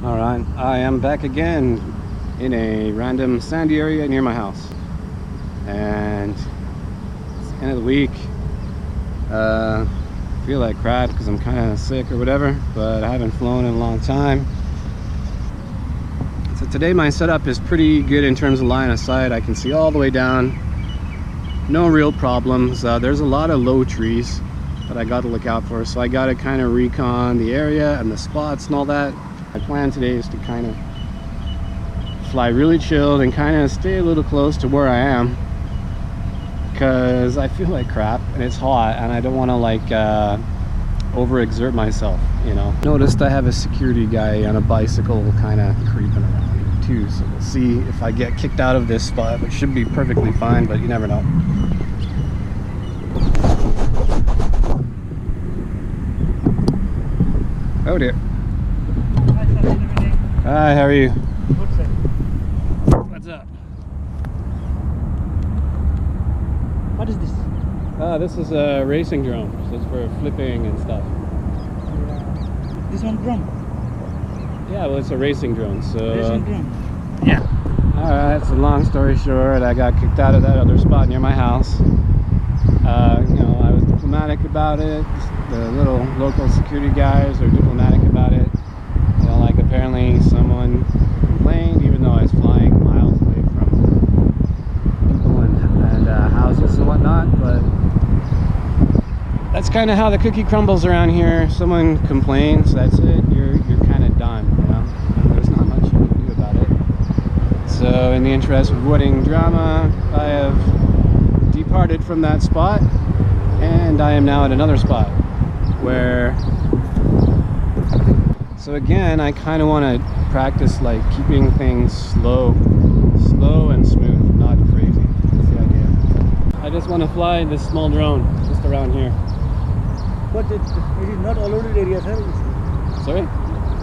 Alright, I am back again in a random sandy area near my house. And it's the end of the week. I feel like crap because I'm kind of sick or whatever, but I haven't flown in a long time. So today my setup is pretty good in terms of line of sight. I can see all the way down. No real problems. There's a lot of low trees that I got to look out for, so I got to kind of recon the area and the spots and all that. My plan today is to kind of fly really chilled and kind of stay a little close to where I am, because I feel like crap and it's hot and I don't want to like overexert myself, you know. Noticed I have a security guy on a bicycle kind of creeping around here too, so we'll see if I get kicked out of this spot, which should be perfectly fine, but you never know. Oh dear. Hi, how are you? Good, sir. What's up? What is this? This is a racing drone. So it's for flipping and stuff. This one drone? Yeah, well, it's a racing drone. So Racing drone? yeah. Alright, so long story short, I got kicked out of that other spot near my house. You know, I was diplomatic about it. The little local security guys are diplomatic about it. You know, like apparently someone complained, even though I was flying miles away from people and houses and whatnot. But that's kind of how the cookie crumbles around here. Someone complains, that's it. You're kind of done, you know. And there's not much you can do about it. So, in the interest of avoiding drama, I have departed from that spot, and I am now at another spot where. So again, I kind of want to practice like keeping things slow and smooth, not crazy. That's the idea. I just want to fly this small drone just around here. But it is not allowed area, sir. Sorry?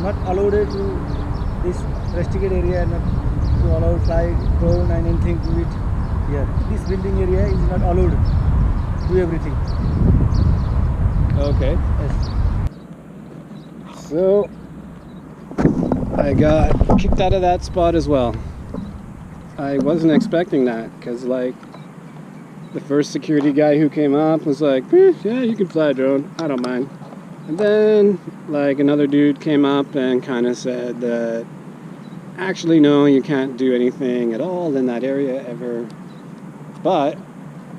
Not allowed to this restricted area, not to allow fly, drone and anything to it here. This building area is not allowed to do everything. Okay. Yes. So I got kicked out of that spot as well. I wasn't expecting that, because like the first security guy who came up was like, yeah, you can fly a drone, I don't mind. And then like another dude came up and kind of said that actually no, you can't do anything at all in that area ever. But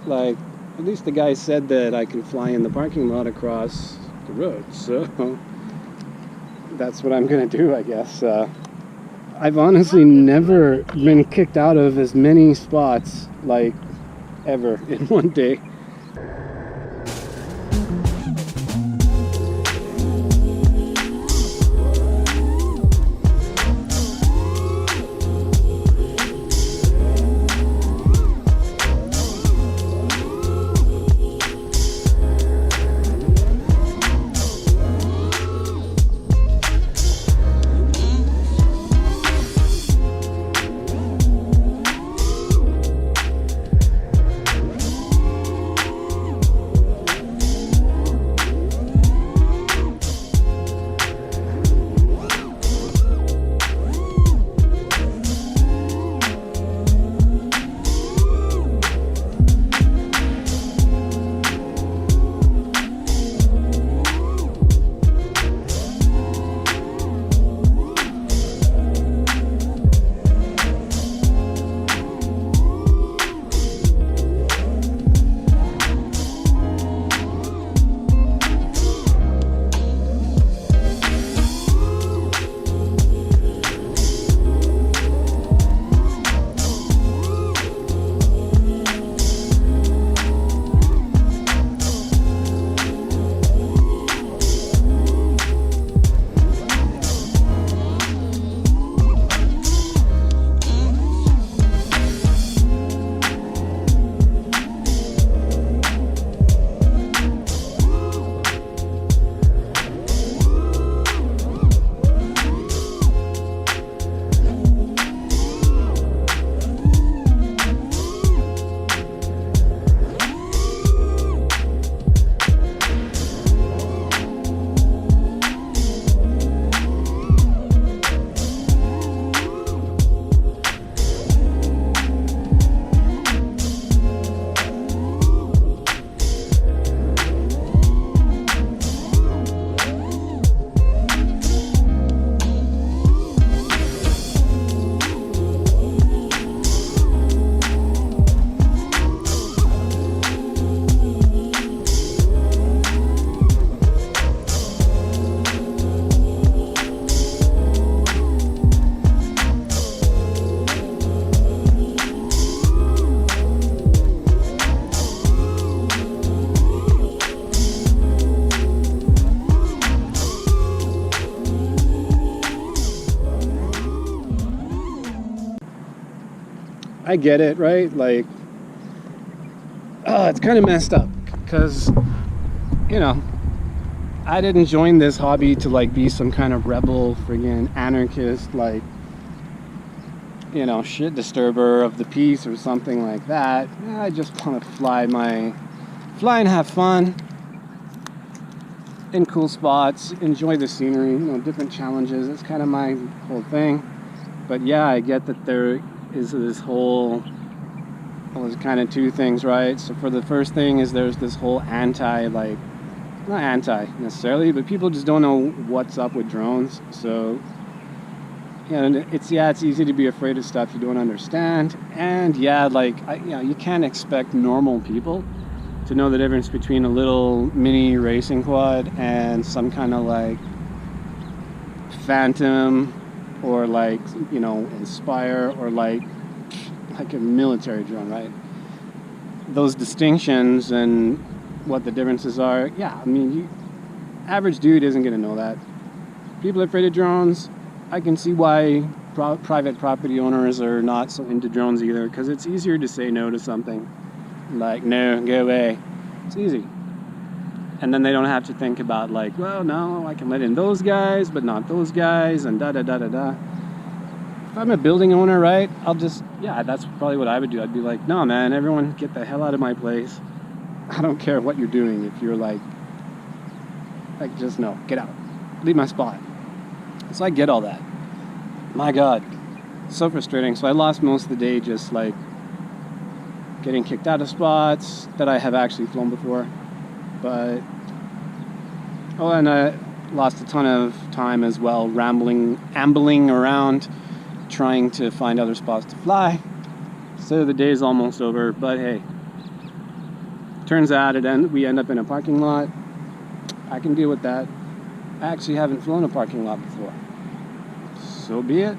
like at least the guy said that I can fly in the parking lot across the road, so that's what I'm gonna do, I guess. I've honestly never been kicked out of as many spots like ever in one day. I get it, right? Like, it's kind of messed up because, you know, I didn't join this hobby to like be some kind of rebel, friggin' anarchist, like, you know, shit disturber of the peace or something like that. I just want to fly and have fun in cool spots, enjoy the scenery, you know, different challenges. It's kind of my whole thing. But yeah, I get that there is this whole, well, there's kind of two things, right? So for the first thing is there's this whole like, not anti necessarily, but people just don't know what's up with drones. So, you know, it's easy to be afraid of stuff you don't understand. And yeah, like, you know, you can't expect normal people to know the difference between a little mini racing quad and some kind of like Phantom or like, you know, Inspire or like a military drone, right? Those distinctions and what the differences are, yeah, I mean, average dude isn't going to know that. People are afraid of drones. I can see why private property owners are not so into drones either, because it's easier to say no to something. Like, no, go away. It's easy. And then they don't have to think about like, well, no, I can let in those guys, but not those guys, and da-da-da-da-da. If I'm a building owner, right, I'll just, yeah, that's probably what I would do. I'd be like, no, man, everyone get the hell out of my place. I don't care what you're doing. If you're like just no, get out. Leave my spot. So I get all that. My God, so frustrating. So I lost most of the day just like getting kicked out of spots that I have actually flown before. But, oh, and I lost a ton of time as well, ambling around, trying to find other spots to fly. So the day is almost over, but hey, turns out we end up in a parking lot. I can deal with that. I actually haven't flown a parking lot before. So be it.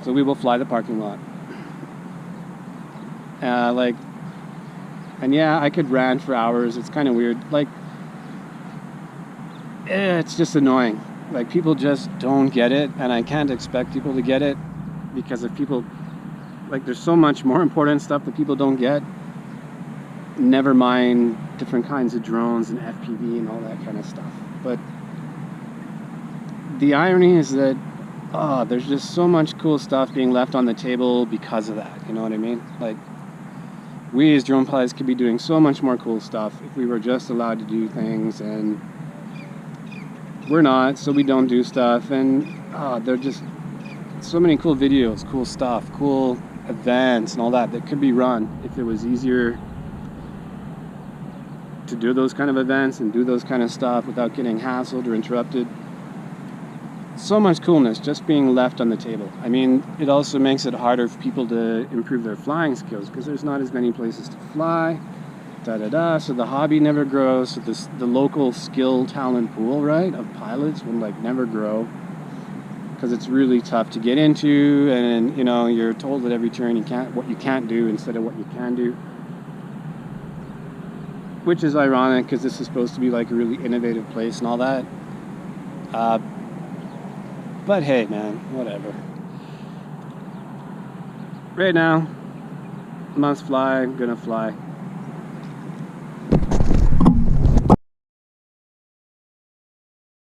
So we will fly the parking lot. And yeah, I could rant for hours. It's kind of weird. Like, it's just annoying. Like, people just don't get it, and I can't expect people to get it, because if people, like, there's so much more important stuff that people don't get. Never mind different kinds of drones and FPV and all that kind of stuff. But the irony is that, there's just so much cool stuff being left on the table because of that. You know what I mean? Like, we as drone pilots could be doing so much more cool stuff if we were just allowed to do things, and we're not, so we don't do stuff. And there are just so many cool videos, cool stuff, cool events and all that could be run if it was easier to do those kind of events and do those kind of stuff without getting hassled or interrupted. So much coolness just being left on the table. I mean, it also makes it harder for people to improve their flying skills because there's not as many places to fly, so the hobby never grows. So the local skill talent pool, right, of pilots will like never grow, because it's really tough to get into, and you know, you're told at every turn what you can't do instead of what you can do, which is ironic because this is supposed to be like a really innovative place and all that. But hey, man, whatever. Right now, must fly, I'm gonna fly.